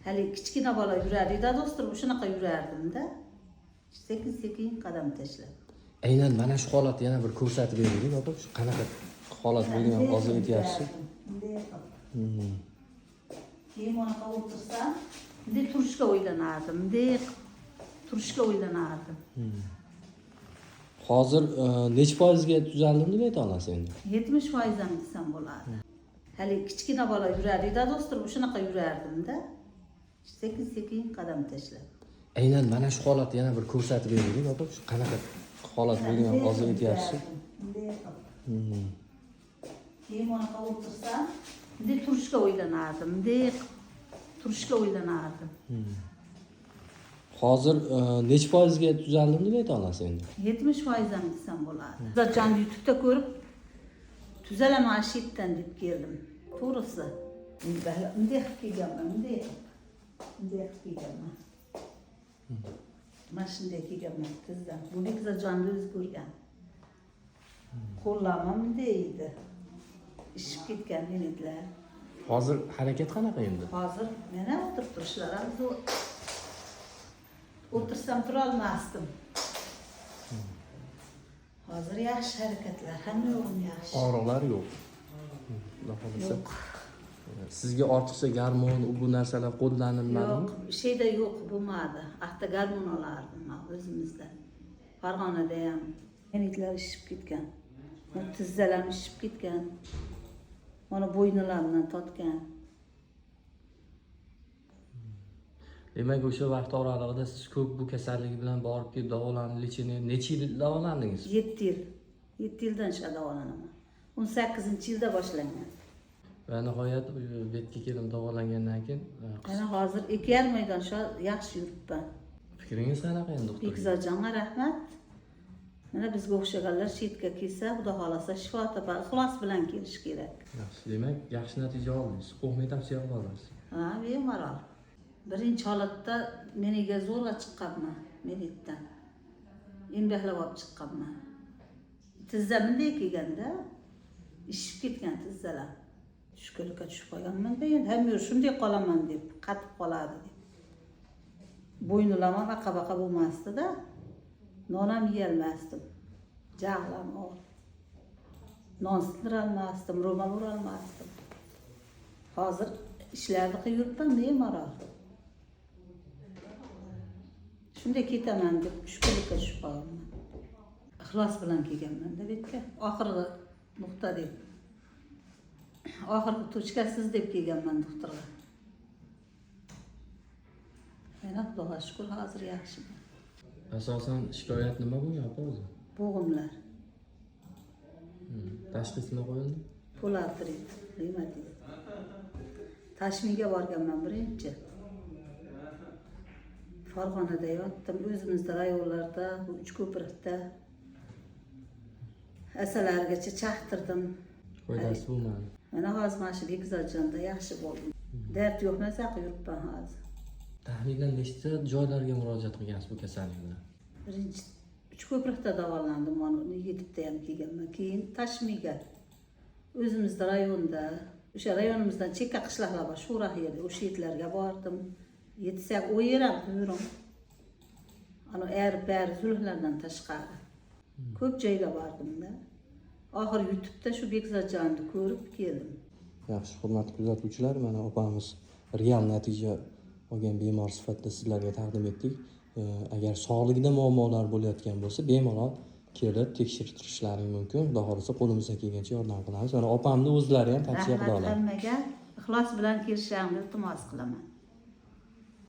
Hali kichkina bola yuradi-da do'stlar, shunaqa yurardim-da. Sekin-sekin qadam tashlab. Aynan mana shu holatni yana bir ko'rsatib bering, opa. Shu qanaqa holat bo'lgan hozir aytyapsiz? Keyin bunaqa o'tirsam, bunday turishga o'ylanardim, bunday turishga o'ylanardim. Hozir necha foizga tuzaldimni deb ayta olasiz endi? 70% ham desam bo'ladi. Hali kichkina bola yuradi-da do'stlar, shunaqa yurardim-da. Sekin-sekin qadam tashlab. Aynan mana shu holatni yana bir ko'rsatib bering, opa. Shu qanaqa holat bo'lgan hozir aytyapsiz? Keyin bunaqa o'tirsam, bunday turishga o'ylanardim, bunday turishga o'ylanardim. Hozir necha foizga tuzaldimni deb ayta olasiz endi? 70% ham desam bo'ladi. Zaten YouTube'da ko'rib tuzalaman shu yerdan deb keldim. To'g'risi. Bunday qilib kelganman, bunday qilib kelganman. Mana shunday kelganman tizdan. Bu Bekzatjonni o'zi ko'rgan. Qo'llamam bunday edi. Ishib ketgan menitlar. Hozir harakat qanaqa endi? Hozir mana o'tirib turishlar ham zo'r. O'tirsam tura olmasdim. Hozir yaxshi harakatlar, hamma yo'g'im yaxshi. Og'riqlar yo'q. Xudo xolasa. Sizga ortiqcha garmon bu narsalar qo'llanilmadimi? Yo'q, şeyda yo'q bo'lmadi. Ahta garmon olardim o'zimizda. Farg'onada ham menitlar ishib ketgan. Tizzalar ishib ketgan. Mana bo'ynilarimdan totgan. Demak, o'sha vaqt oralig'ida siz ko'p bu kasallik bilan borib kelib davolandingiz. Necha yil davolandingiz? 7 yil. 7 yildan shu davolanaman. 18-yilda boshlangan. Va nihoyat bu betga kelib davolangandan keyin Ana hozir 2,5 oydan shu yaxshi yuribman. fikringiz qanaqa endi doktor? Bekzatjonga rahmat. Mana bizga o'xshaganlar chetga kelsa, xudo xolasa shifo topar, ixlos bilan kelish kerak. Yaxshi, demak, yaxshi natija oldingiz. Qo'rqmay tavsiya qila olasiz. Ha, bemalol. Birinchi holatda meniga zo'rg'a chiqqanman, menitdan. Embahlab olib chiqqanman. Tizza bunday kelganda, ishib ketgan tizzalar. Tushkunlikka tushib qolganman-da, endi ham yur shunday qolaman deb, qatib qoladi deb. Bo'ynilarim baqa-baqa bo'lmasdi-da. Non ham yeyolmasdim. Jag'lam or. Non sindirolmasdim, ro'mol urolmasdim. Hozir ishlarni qilib yuribman bemalol. Shunday ketaman deb tushkunlikka tushib qolganman. Ixlos bilan kelganman-da bu yerga. Oxirgi nuqta deb. Oxirgi tochkasiz deb kelganman doktorga. Mana Xudoga shukr, hozir yaxshiman. Asosan shikoyat nima bo'lgan opa o'zi? Bo'g'imlar. Tashxis nima qo'yildi? Polartrit, revmatit. Tashmiga borganman birinchi. Farg'onada yotdim, o'zimizda rayonlarda, bu Uchko'prikda. Asalargacha chaqtirdim. Foydasi bo'lmadi. Mana hozir mana shu Bekzatjonda yaxshi bo'ldim. Dard yo'q narsa qilib yuribman hozir. Taxminan nechta joylarga murojaat qilgansiz bu kasallik bilan? Birinchi Uchko'prikda davolandim, mana Yigitda ham kelganman. Keyin Tashmiga. O'zimizda rayonda, o'sha rayonimizdan chekka qishloqlar bor, shu yerda, o'sha yerlarga bordim. Yetsak o'yiram, turum. Ana er-ber zulhlardan tashqari. Ko'p joyga bordim-da. Oxir YouTube'da shu Bekzatjonni ko'rib keldim. Yaxshi, hurmatli kuzatuvchilar, mana opamiz real natija olgan bemor sifatida sizlarga taqdim etdik. Agar sog'ligida muammolar bo'layotgan bo'lsa, bemalol kelib tekshirtirishlaring mumkin. Xudo xolasa qo'limizdan kelgancha yordam qilamiz. Mana opamni o'zlari ham tavsiya qila oladi. Rahmat hammaga ixlos bilan kelishlaringni iltimos qilaman.